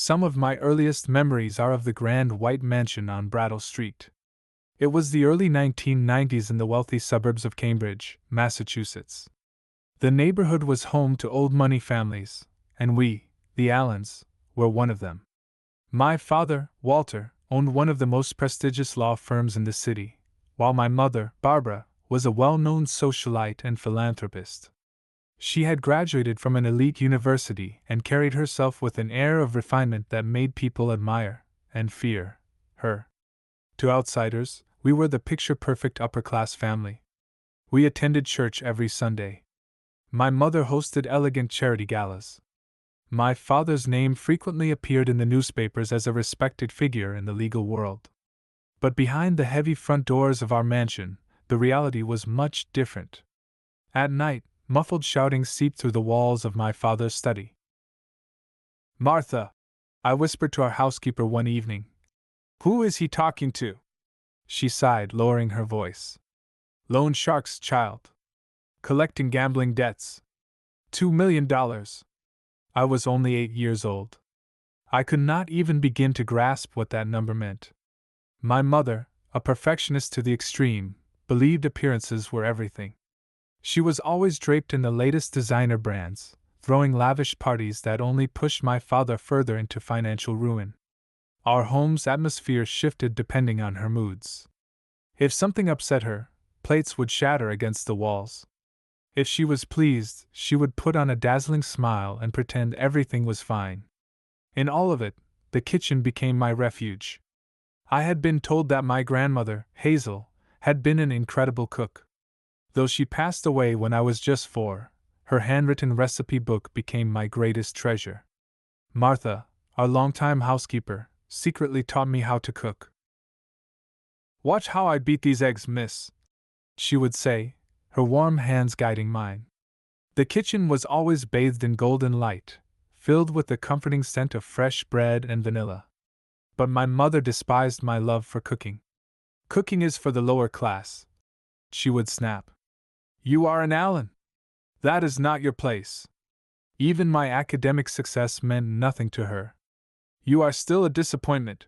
Some of my earliest memories are of the grand white mansion on Brattle Street. It was the early 1990s in the wealthy suburbs of Cambridge, Massachusetts. The neighborhood was home to old money families, and we, the Allens, were one of them. My father, Walter, owned one of the most prestigious law firms in the city, while my mother, Barbara, was a well-known socialite and philanthropist. She had graduated from an elite university and carried herself with an air of refinement that made people admire and fear her. To outsiders, we were the picture-perfect upper-class family. We attended church every Sunday. My mother hosted elegant charity galas. My father's name frequently appeared in the newspapers as a respected figure in the legal world. But behind the heavy front doors of our mansion, the reality was much different. At night, muffled shouting seeped through the walls of my father's study. "Martha," I whispered to our housekeeper one evening. "Who is he talking to?" She sighed, lowering her voice. "Loan sharks, child. Collecting gambling debts. $2 million. I was only 8 years old. I could not even begin to grasp what that number meant. My mother, a perfectionist to the extreme, believed appearances were everything. She was always draped in the latest designer brands, throwing lavish parties that only pushed my father further into financial ruin. Our home's atmosphere shifted depending on her moods. If something upset her, plates would shatter against the walls. If she was pleased, she would put on a dazzling smile and pretend everything was fine. In all of it, the kitchen became my refuge. I had been told that my grandmother, Hazel, had been an incredible cook. Though she passed away when I was just 4, her handwritten recipe book became my greatest treasure. Martha, our longtime housekeeper, secretly taught me how to cook. "Watch how I beat these eggs, miss," she would say, her warm hands guiding mine. The kitchen was always bathed in golden light, filled with the comforting scent of fresh bread and vanilla. But my mother despised my love for cooking. "Cooking is for the lower class," she would snap. "You are an Allen. That is not your place." Even my academic success meant nothing to her. "You are still a disappointment,"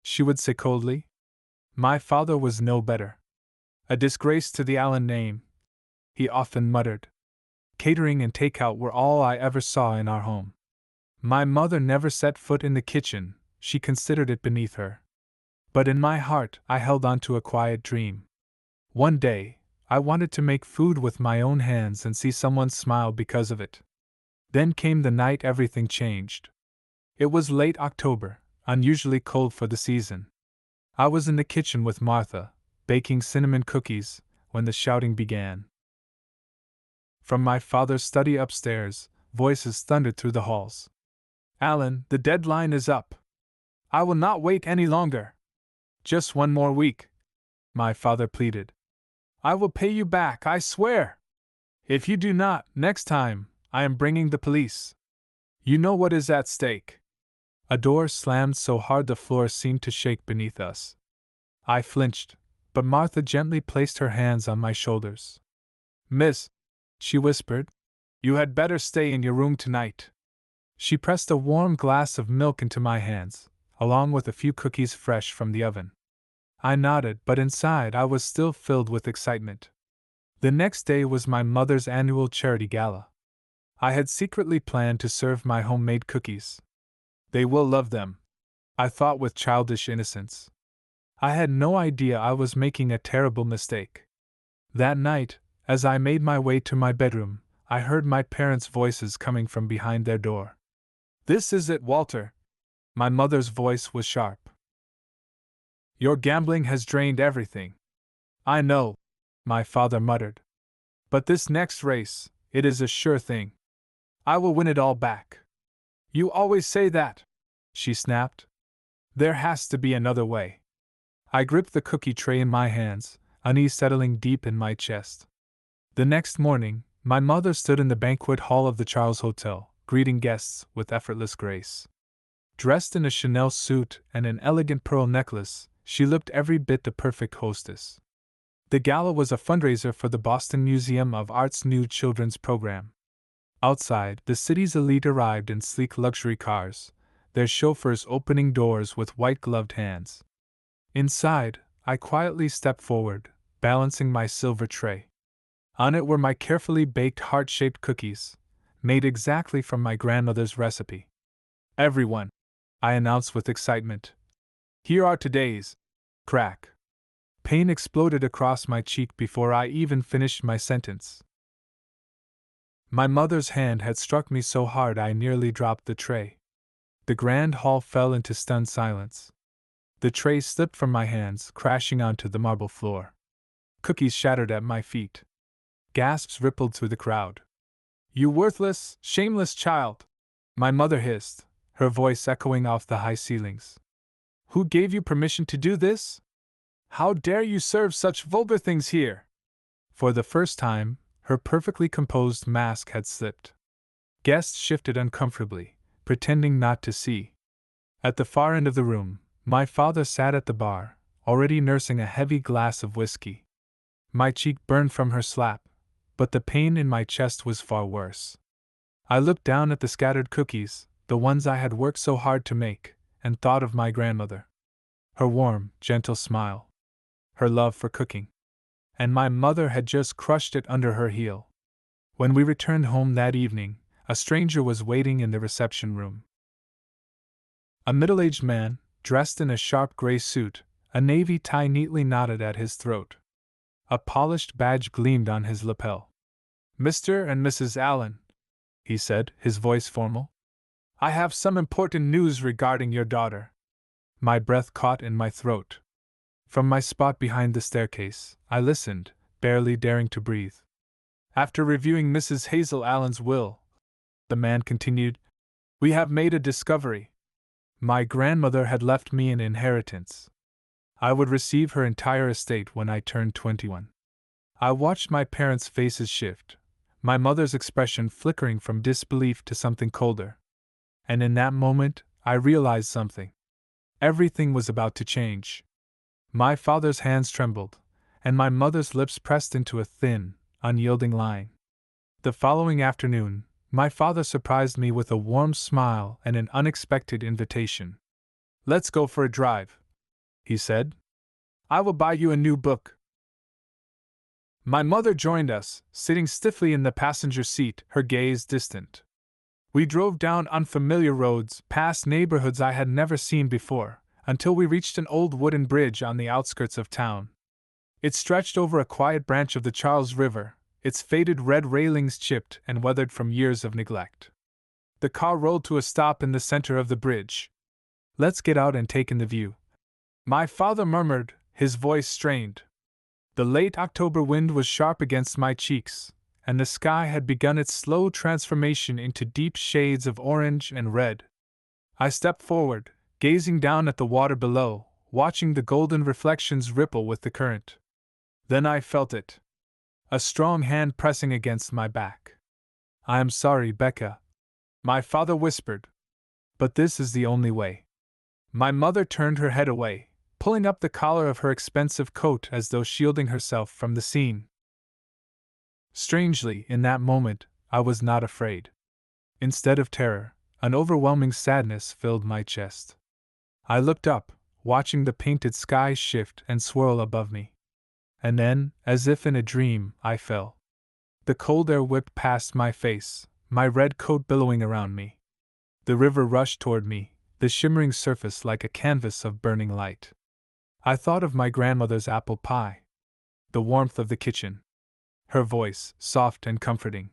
she would say coldly. My father was no better. "A disgrace to the Allen name," he often muttered. Catering and takeout were all I ever saw in our home. My mother never set foot in the kitchen, she considered it beneath her. But in my heart, I held on to a quiet dream. One day, I wanted to make food with my own hands and see someone smile because of it. Then came the night everything changed. It was late October, unusually cold for the season. I was in the kitchen with Martha, baking cinnamon cookies, when the shouting began. From my father's study upstairs, voices thundered through the halls. "Allen, the deadline is up. I will not wait any longer. Just one more week," my father pleaded. "I will pay you back, I swear. If you do not, next time, I am bringing the police. You know what is at stake." A door slammed so hard the floor seemed to shake beneath us. I flinched, but Martha gently placed her hands on my shoulders. "Miss," she whispered, "you had better stay in your room tonight." She pressed a warm glass of milk into my hands, along with a few cookies fresh from the oven. I nodded, but inside I was still filled with excitement. The next day was my mother's annual charity gala. I had secretly planned to serve my homemade cookies. "They will love them," I thought with childish innocence. I had no idea I was making a terrible mistake. That night, as I made my way to my bedroom, I heard my parents' voices coming from behind their door. "This is it, Walter." My mother's voice was sharp. "Your gambling has drained everything." "I know," my father muttered. "But this next race, it is a sure thing. I will win it all back." "You always say that," she snapped. "There has to be another way." I gripped the cookie tray in my hands, unease settling deep in my chest. The next morning, my mother stood in the banquet hall of the Charles Hotel, greeting guests with effortless grace. Dressed in a Chanel suit and an elegant pearl necklace, she looked every bit the perfect hostess. The gala was a fundraiser for the Boston Museum of Art's new children's program. Outside, the city's elite arrived in sleek luxury cars, their chauffeurs opening doors with white-gloved hands. Inside, I quietly stepped forward, balancing my silver tray. On it were my carefully baked heart-shaped cookies, made exactly from my grandmother's recipe. "Everyone," I announced with excitement. "Here are today's." Crack. Pain exploded across my cheek before I even finished my sentence. My mother's hand had struck me so hard I nearly dropped the tray. The grand hall fell into stunned silence. The tray slipped from my hands, crashing onto the marble floor. Cookies shattered at my feet. Gasps rippled through the crowd. "You worthless, shameless child!" my mother hissed, her voice echoing off the high ceilings. "Who gave you permission to do this? How dare you serve such vulgar things here?" For the first time, her perfectly composed mask had slipped. Guests shifted uncomfortably, pretending not to see. At the far end of the room, my father sat at the bar, already nursing a heavy glass of whiskey. My cheek burned from her slap, but the pain in my chest was far worse. I looked down at the scattered cookies, the ones I had worked so hard to make, and thought of my grandmother. Her warm, gentle smile. Her love for cooking. And my mother had just crushed it under her heel. When we returned home that evening, a stranger was waiting in the reception room. A middle-aged man, dressed in a sharp gray suit, a navy tie neatly knotted at his throat. A polished badge gleamed on his lapel. "Mr. and Mrs. Allen," he said, his voice formal, "I have some important news regarding your daughter." My breath caught in my throat. From my spot behind the staircase, I listened, barely daring to breathe. "After reviewing Mrs. Hazel Allen's will," the man continued, "we have made a discovery. My grandmother had left me an inheritance. I would receive her entire estate when I turned 21. I watched my parents' faces shift, my mother's expression flickering from disbelief to something colder. And in that moment, I realized something. Everything was about to change. My father's hands trembled, and my mother's lips pressed into a thin, unyielding line. The following afternoon, my father surprised me with a warm smile and an unexpected invitation. "Let's go for a drive," he said. "I will buy you a new book." My mother joined us, sitting stiffly in the passenger seat, her gaze distant. We drove down unfamiliar roads, past neighborhoods I had never seen before, until we reached an old wooden bridge on the outskirts of town. It stretched over a quiet branch of the Charles River, its faded red railings chipped and weathered from years of neglect. The car rolled to a stop in the center of the bridge. "Let's get out and take in the view," my father murmured, his voice strained. The late October wind was sharp against my cheeks, and the sky had begun its slow transformation into deep shades of orange and red. I stepped forward, gazing down at the water below, watching the golden reflections ripple with the current. Then I felt it. A strong hand pressing against my back. "I am sorry, Becca," my father whispered, "but this is the only way." My mother turned her head away, pulling up the collar of her expensive coat as though shielding herself from the scene. Strangely, in that moment, I was not afraid. Instead of terror, an overwhelming sadness filled my chest. I looked up, watching the painted sky shift and swirl above me. And then, as if in a dream, I fell. The cold air whipped past my face, my red coat billowing around me. The river rushed toward me, the shimmering surface like a canvas of burning light. I thought of my grandmother's apple pie. The warmth of the kitchen. Her voice, soft and comforting.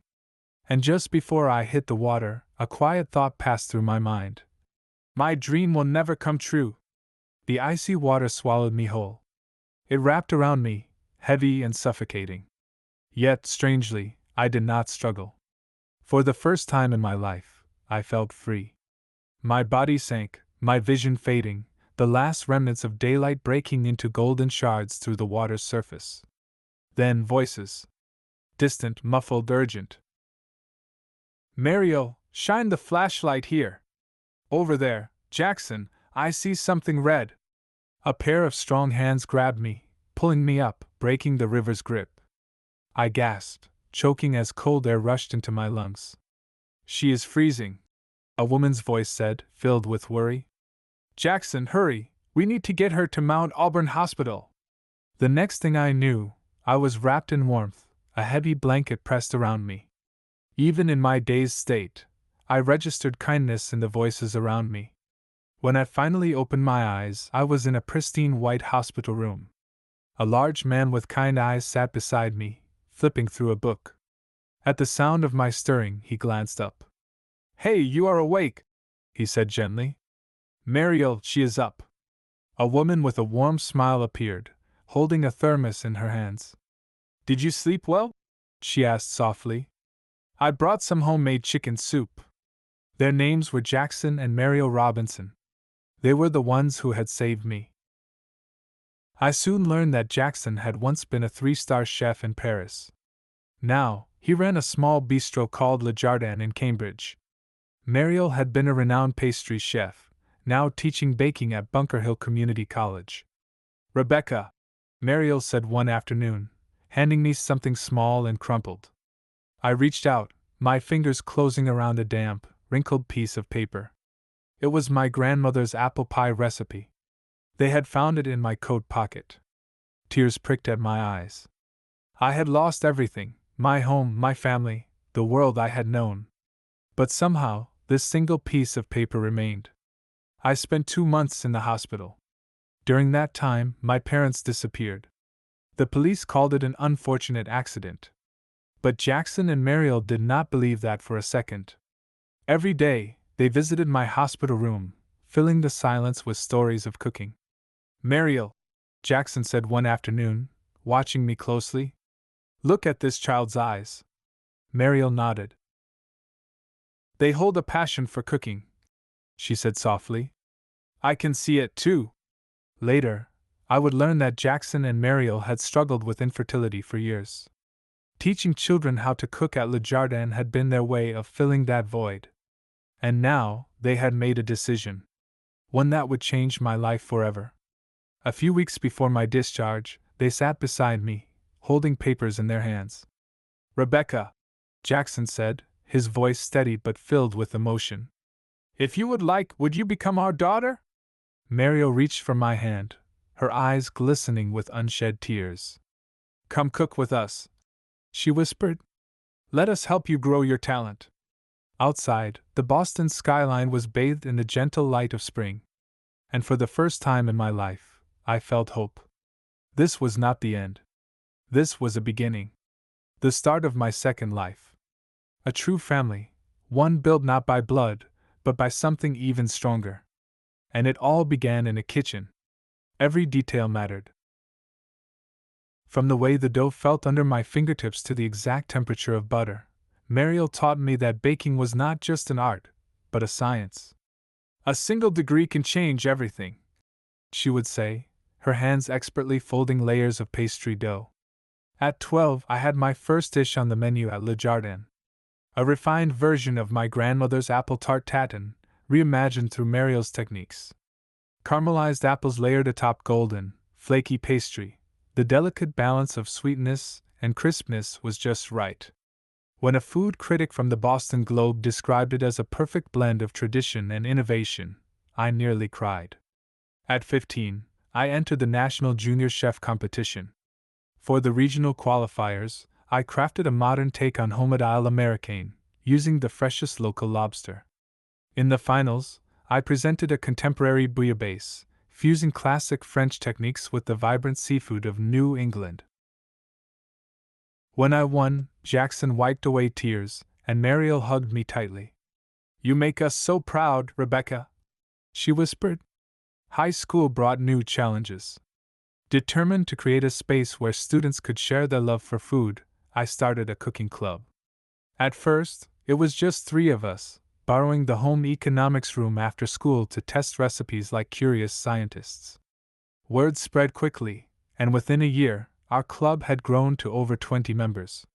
And just before I hit the water, a quiet thought passed through my mind. My dream will never come true. The icy water swallowed me whole. It wrapped around me, heavy and suffocating. Yet, strangely, I did not struggle. For the first time in my life, I felt free. My body sank, my vision fading, the last remnants of daylight breaking into golden shards through the water's surface. Then voices. Distant, muffled, urgent. "Mario, shine the flashlight here. Over there, Jackson, I see something red." A pair of strong hands grabbed me, pulling me up, breaking the river's grip. I gasped, choking as cold air rushed into my lungs. "She is freezing." a woman's voice said, filled with worry. Jackson, hurry! We need to get her to Mount Auburn Hospital. The next thing I knew, I was wrapped in warmth, a heavy blanket pressed around me. Even in my dazed state, I registered kindness in the voices around me. When I finally opened my eyes, I was in a pristine white hospital room. A large man with kind eyes sat beside me, flipping through a book. At the sound of my stirring, he glanced up. Hey, you are awake, he said gently. Mariel, she is up. A woman with a warm smile appeared, holding a thermos in her hands. Did you sleep well? She asked softly. I brought some homemade chicken soup. Their names were Jackson and Mariel Robinson. They were the ones who had saved me. I soon learned that Jackson had once been a 3-star chef in Paris. Now, he ran a small bistro called Le Jardin in Cambridge. Mariel had been a renowned pastry chef, now teaching baking at Bunker Hill Community College. Rebecca, Mariel said one afternoon, handing me something small and crumpled. I reached out, my fingers closing around a damp, wrinkled piece of paper. It was my grandmother's apple pie recipe. They had found it in my coat pocket. Tears pricked at my eyes. I had lost everything, my home, my family, the world I had known. But somehow, this single piece of paper remained. I spent 2 months in the hospital. During that time, my parents disappeared. The police called it an unfortunate accident. But Jackson and Mariel did not believe that for a second. Every day, they visited my hospital room, filling the silence with stories of cooking. Mariel, Jackson said one afternoon, watching me closely. Look at this child's eyes. Mariel nodded. They hold a passion for cooking, she said softly. I can see it too. Later, I would learn that Jackson and Mariel had struggled with infertility for years. Teaching children how to cook at Le Jardin had been their way of filling that void. And now, they had made a decision. One that would change my life forever. A few weeks before my discharge, they sat beside me, holding papers in their hands. Rebecca, Jackson said, his voice steady but filled with emotion. If you would like, would you become our daughter? Mariel reached for my hand, her eyes glistening with unshed tears. Come cook with us, she whispered. Let us help you grow your talent. Outside, the Boston skyline was bathed in the gentle light of spring. And for the first time in my life, I felt hope. This was not the end. This was a beginning. The start of my second life. A true family, one built not by blood, but by something even stronger. And it all began in a kitchen. Every detail mattered. From the way the dough felt under my fingertips to the exact temperature of butter, Mariel taught me that baking was not just an art, but a science. A single degree can change everything, she would say, her hands expertly folding layers of pastry dough. At 12, I had my first dish on the menu at Le Jardin. A refined version of my grandmother's apple tart tatin, reimagined through Mariel's techniques. Caramelized apples layered atop golden, flaky pastry, the delicate balance of sweetness and crispness was just right. When a food critic from the Boston Globe described it as a perfect blend of tradition and innovation, I nearly cried. At 15, I entered the National Junior Chef Competition. For the regional qualifiers, I crafted a modern take on homemade à l'américaine, using the freshest local lobster. In the finals, I presented a contemporary bouillabaisse, fusing classic French techniques with the vibrant seafood of New England. When I won, Jackson wiped away tears, and Mariel hugged me tightly. You make us so proud, Rebecca, she whispered. High school brought new challenges. Determined to create a space where students could share their love for food, I started a cooking club. At first, it was just 3 of us, borrowing the home economics room after school to test recipes like curious scientists. Word spread quickly, and within a year, our club had grown to over 20 members.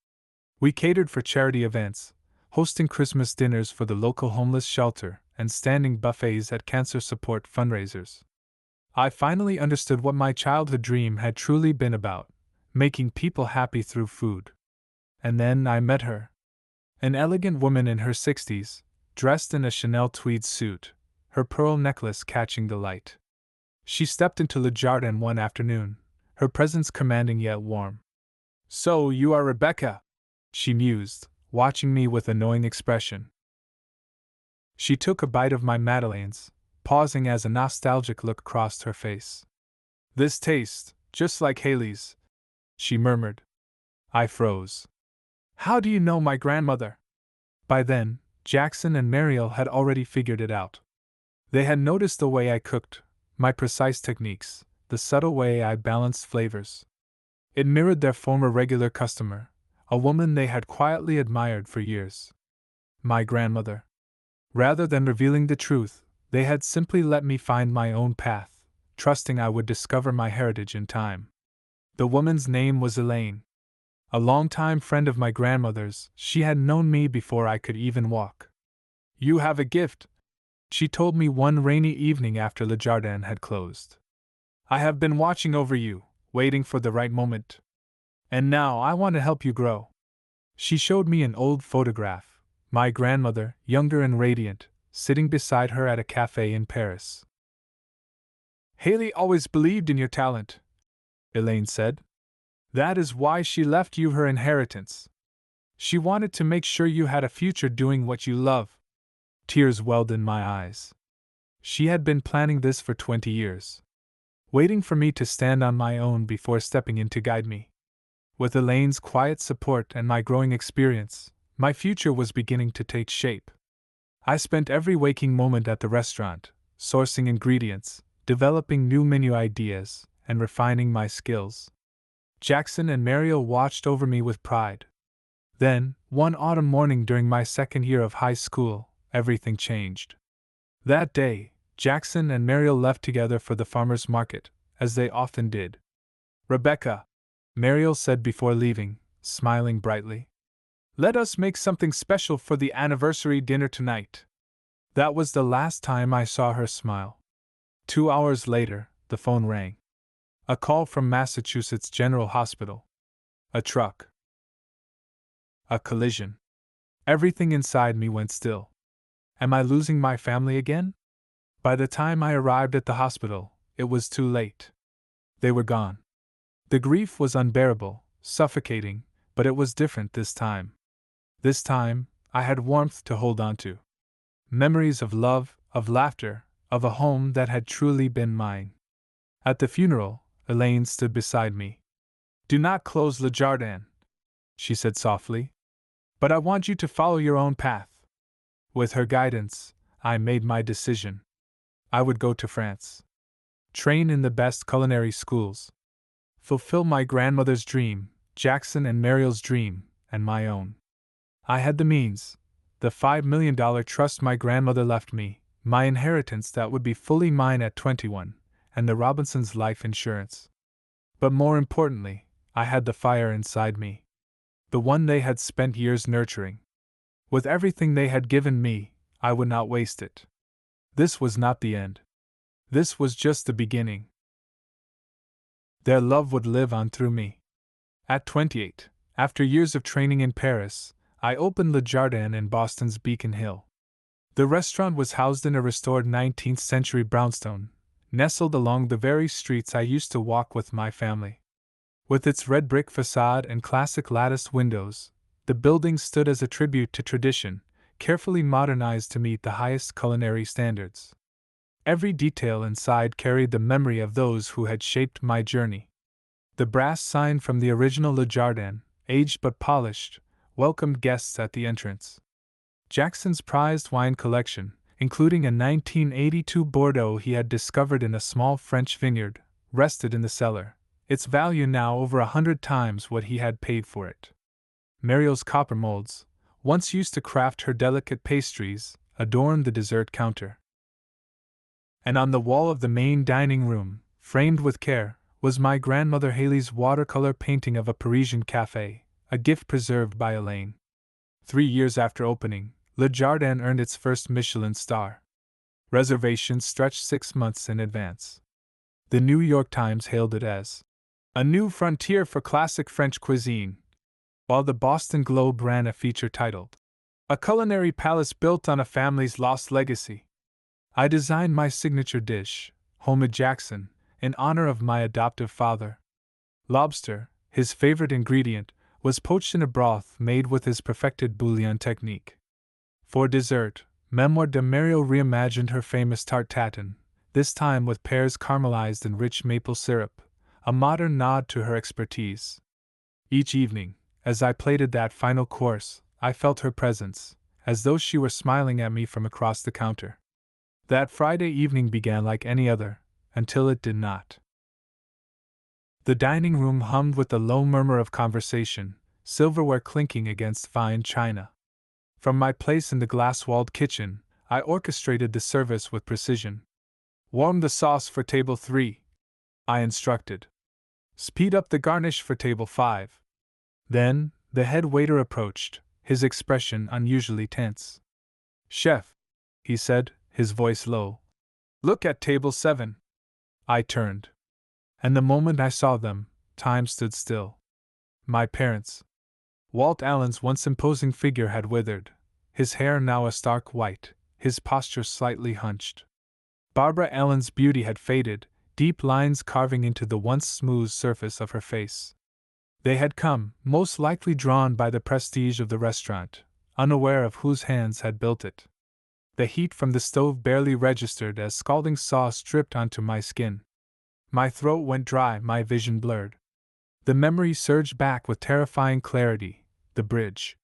We catered for charity events, hosting Christmas dinners for the local homeless shelter and standing buffets at cancer support fundraisers. I finally understood what my childhood dream had truly been about, making people happy through food. And then I met her. An elegant woman in her 60s, dressed in a Chanel tweed suit, her pearl necklace catching the light. She stepped into Le Jardin one afternoon, her presence commanding yet warm. "So you are Rebecca," she mused, watching me with a knowing expression. She took a bite of my madeleines, pausing as a nostalgic look crossed her face. "This tastes just like Haley's," she murmured. I froze. "How do you know my grandmother?" By then, Jackson and Mariel had already figured it out. They had noticed the way I cooked, my precise techniques, the subtle way I balanced flavors. It mirrored their former regular customer, a woman they had quietly admired for years. My grandmother. Rather than revealing the truth, they had simply let me find my own path, trusting I would discover my heritage in time. The woman's name was Elaine. A longtime friend of my grandmother's, she had known me before I could even walk. "You have a gift," she told me one rainy evening after Le Jardin had closed. "I have been watching over you, waiting for the right moment. And now I want to help you grow." She showed me an old photograph, my grandmother, younger and radiant, sitting beside her at a cafe in Paris. "Haley always believed in your talent," Elaine said. "That is why she left you her inheritance. She wanted to make sure you had a future doing what you love." Tears welled in my eyes. She had been planning this for 20 years, waiting for me to stand on my own before stepping in to guide me. With Elaine's quiet support and my growing experience, my future was beginning to take shape. I spent every waking moment at the restaurant, sourcing ingredients, developing new menu ideas, and refining my skills. Jackson and Mariel watched over me with pride. Then, one autumn morning during my second year of high school, everything changed. That day, Jackson and Mariel left together for the farmer's market, as they often did. "Rebecca," Mariel said before leaving, smiling brightly, "let us make something special for the anniversary dinner tonight." That was the last time I saw her smile. 2 hours later, the phone rang. A call from Massachusetts General Hospital. A truck. A collision. Everything inside me went still. Am I losing my family again? By the time I arrived at the hospital, it was too late. They were gone. The grief was unbearable, suffocating, but it was different this time. This time, I had warmth to hold on to. Memories of love, of laughter, of a home that had truly been mine. At the funeral, Elaine stood beside me. "Do not close Le Jardin," she said softly. "But I want you to follow your own path." With her guidance, I made my decision. I would go to France. Train in the best culinary schools. Fulfill my grandmother's dream, Jackson and Mariel's dream, and my own. I had the means. The $5 million trust my grandmother left me, my inheritance that would be fully mine at 21, and the Robinsons' life insurance. But more importantly, I had the fire inside me. The one they had spent years nurturing. With everything they had given me, I would not waste it. This was not the end. This was just the beginning. Their love would live on through me. At 28, after years of training in Paris, I opened Le Jardin in Boston's Beacon Hill. The restaurant was housed in a restored 19th century brownstone, nestled along the very streets I used to walk with my family. With its red brick facade and classic latticed windows, the building stood as a tribute to tradition, carefully modernized to meet the highest culinary standards. Every detail inside carried the memory of those who had shaped my journey. The brass sign from the original Le Jardin, aged but polished, welcomed guests at the entrance. Jackson's prized wine collection, including a 1982 Bordeaux he had discovered in a small French vineyard, rested in the cellar, its value now over 100 times what he had paid for it. Mariel's copper molds, once used to craft her delicate pastries, adorned the dessert counter. And on the wall of the main dining room, framed with care, was my grandmother Haley's watercolor painting of a Parisian café, a gift preserved by Elaine. 3 years after opening, Le Jardin earned its first Michelin star. Reservations stretched 6 months in advance. The New York Times hailed it as a new frontier for classic French cuisine, while the Boston Globe ran a feature titled A culinary palace built on a family's lost legacy. I designed my signature dish, homemade Jackson, in honor of my adoptive father. Lobster, his favorite ingredient, was poached in a broth made with his perfected bouillon technique. For dessert, Memoire de Mario reimagined her famous tarte tatin, this time with pears caramelized in rich maple syrup, a modern nod to her expertise. Each evening, as I plated that final course, I felt her presence, as though she were smiling at me from across the counter. That Friday evening began like any other, until it did not. The dining room hummed with the low murmur of conversation, silverware clinking against fine china. From my place in the glass-walled kitchen, I orchestrated the service with precision. Warm the sauce for table 3, I instructed. Speed up the garnish for table 5. Then, the head waiter approached, his expression unusually tense. Chef, he said, his voice low. Look at table 7. I turned. And the moment I saw them, time stood still. My parents. Walt Allen's once imposing figure had withered, his hair now a stark white, his posture slightly hunched. Barbara Allen's beauty had faded, deep lines carving into the once smooth surface of her face. They had come, most likely drawn by the prestige of the restaurant, unaware of whose hands had built it. The heat from the stove barely registered as scalding sauce dripped onto my skin. My throat went dry, my vision blurred. The memory surged back with terrifying clarity: the bridge,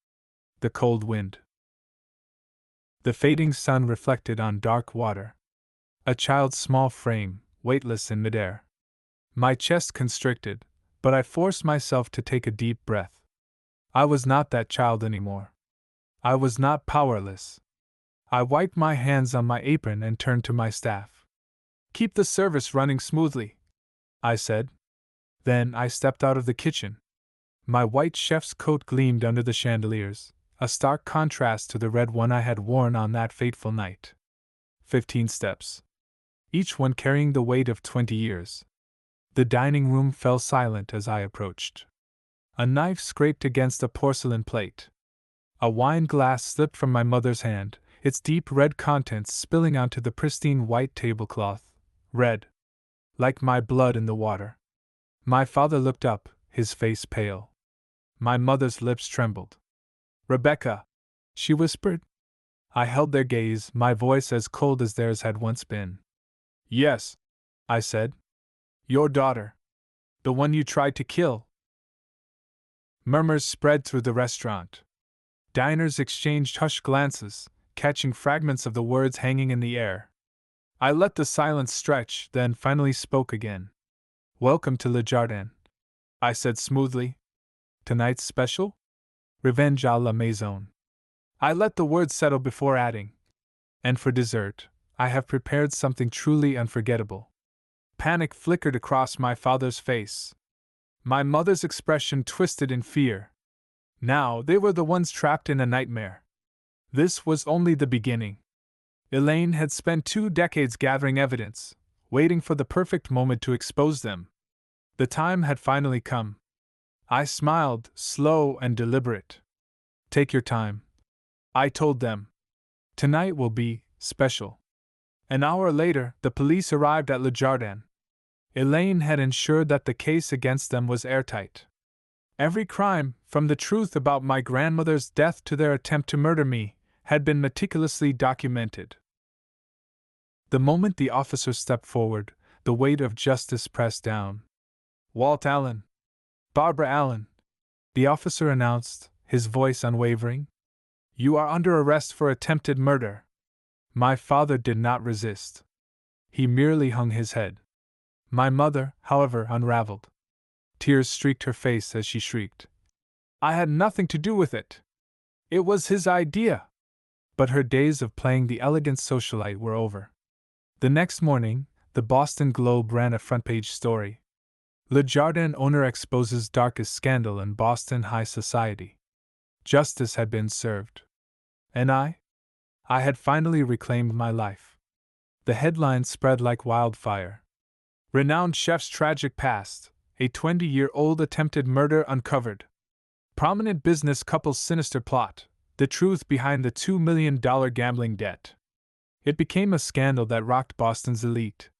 the cold wind, the fading sun reflected on dark water, a child's small frame, weightless in midair. My chest constricted, but I forced myself to take a deep breath. I was not that child anymore. I was not powerless. I wiped my hands on my apron and turned to my staff. Keep the service running smoothly, I said. Then I stepped out of the kitchen. My white chef's coat gleamed under the chandeliers, a stark contrast to the red one I had worn on that fateful night. 15 steps, each one carrying the weight of 20 years. The dining room fell silent as I approached. A knife scraped against a porcelain plate. A wine glass slipped from my mother's hand, its deep red contents spilling onto the pristine white tablecloth, red, like my blood in the water. My father looked up, his face pale. My mother's lips trembled. Rebecca, she whispered. I held their gaze, my voice as cold as theirs had once been. Yes, I said. Your daughter. The one you tried to kill. Murmurs spread through the restaurant. Diners exchanged hushed glances, catching fragments of the words hanging in the air. I let the silence stretch, then finally spoke again. Welcome to Le Jardin, I said smoothly. Tonight's special? Revenge à la maison. I let the words settle before adding. And for dessert, I have prepared something truly unforgettable. Panic flickered across my father's face. My mother's expression twisted in fear. Now they were the ones trapped in a nightmare. This was only the beginning. Elaine had spent 2 decades gathering evidence, waiting for the perfect moment to expose them. The time had finally come. I smiled, slow and deliberate. Take your time, I told them. Tonight will be special. An hour later, the police arrived at Le Jardin. Elaine had ensured that the case against them was airtight. Every crime, from the truth about my grandmother's death to their attempt to murder me, had been meticulously documented. The moment the officer stepped forward, the weight of justice pressed down. Walt Allen. Barbara Allen, the officer announced, his voice unwavering. You are under arrest for attempted murder. My father did not resist. He merely hung his head. My mother, however, unraveled. Tears streaked her face as she shrieked. I had nothing to do with it. It was his idea. But her days of playing the elegant socialite were over. The next morning, the Boston Globe ran a front-page story. Le Jardin owner exposes darkest scandal in Boston high society. Justice had been served. And I had finally reclaimed my life. The headlines spread like wildfire. Renowned chef's tragic past, a 20-year-old attempted murder uncovered. Prominent business couple's sinister plot, The truth behind the $2 million gambling debt. It became a scandal that rocked Boston's elite.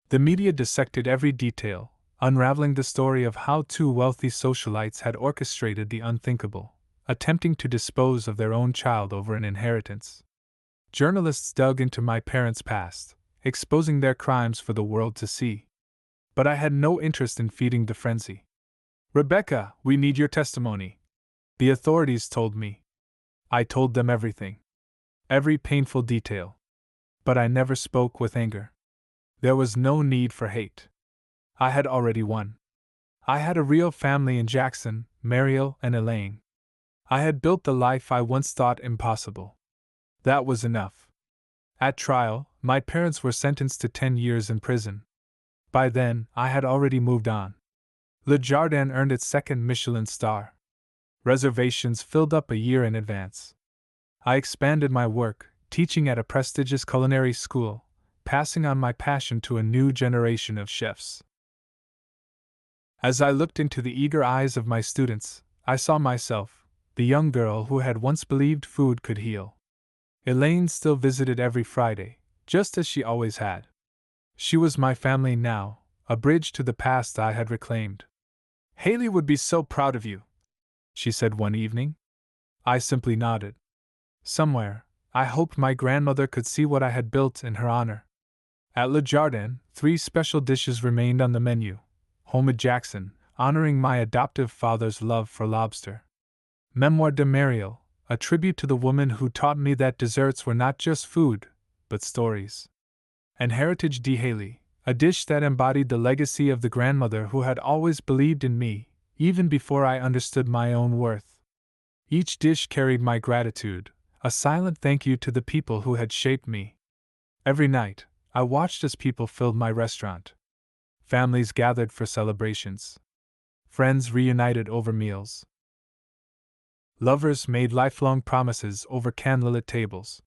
The media dissected every detail, unraveling the story of how two wealthy socialites had orchestrated the unthinkable, attempting to dispose of their own child over an inheritance. Journalists dug into my parents' past, exposing their crimes for the world to see. But I had no interest in feeding the frenzy. "Rebecca, we need your testimony," the authorities told me. I told them everything. Every painful detail. But I never spoke with anger. There was no need for hate. I had already won. I had a real family in Jackson, Mariel, and Elaine. I had built the life I once thought impossible. That was enough. At trial, my parents were sentenced to 10 years in prison. By then, I had already moved on. Le Jardin earned its second Michelin star. Reservations filled up a year in advance. I expanded my work, teaching at a prestigious culinary school, passing on my passion to a new generation of chefs. As I looked into the eager eyes of my students, I saw myself, the young girl who had once believed food could heal. Elaine still visited every Friday, just as she always had. She was my family now, a bridge to the past I had reclaimed. "Haley would be so proud of you," she said one evening. I simply nodded. Somewhere, I hoped my grandmother could see what I had built in her honor. At Le Jardin, 3 special dishes remained on the menu. Homemade Jackson, honoring my adoptive father's love for lobster. Memoire de Mariel, a tribute to the woman who taught me that desserts were not just food, but stories. And Heritage de Haley, a dish that embodied the legacy of the grandmother who had always believed in me, even before I understood my own worth. Each dish carried my gratitude, a silent thank you to the people who had shaped me. Every night, I watched as people filled my restaurant. Families gathered for celebrations. Friends reunited over meals. Lovers made lifelong promises over candlelit tables.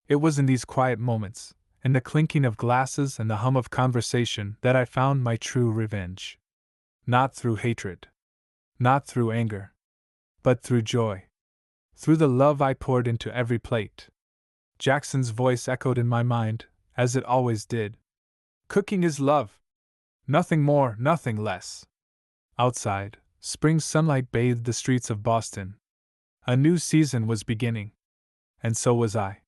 It was in these quiet moments, in the clinking of glasses and the hum of conversation, that I found my true revenge. Not through hatred. Not through anger. But through joy. Through the love I poured into every plate. Jackson's voice echoed in my mind, as it always did. Cooking is love. Nothing more, nothing less. Outside, spring sunlight bathed the streets of Boston. A new season was beginning. And so was I.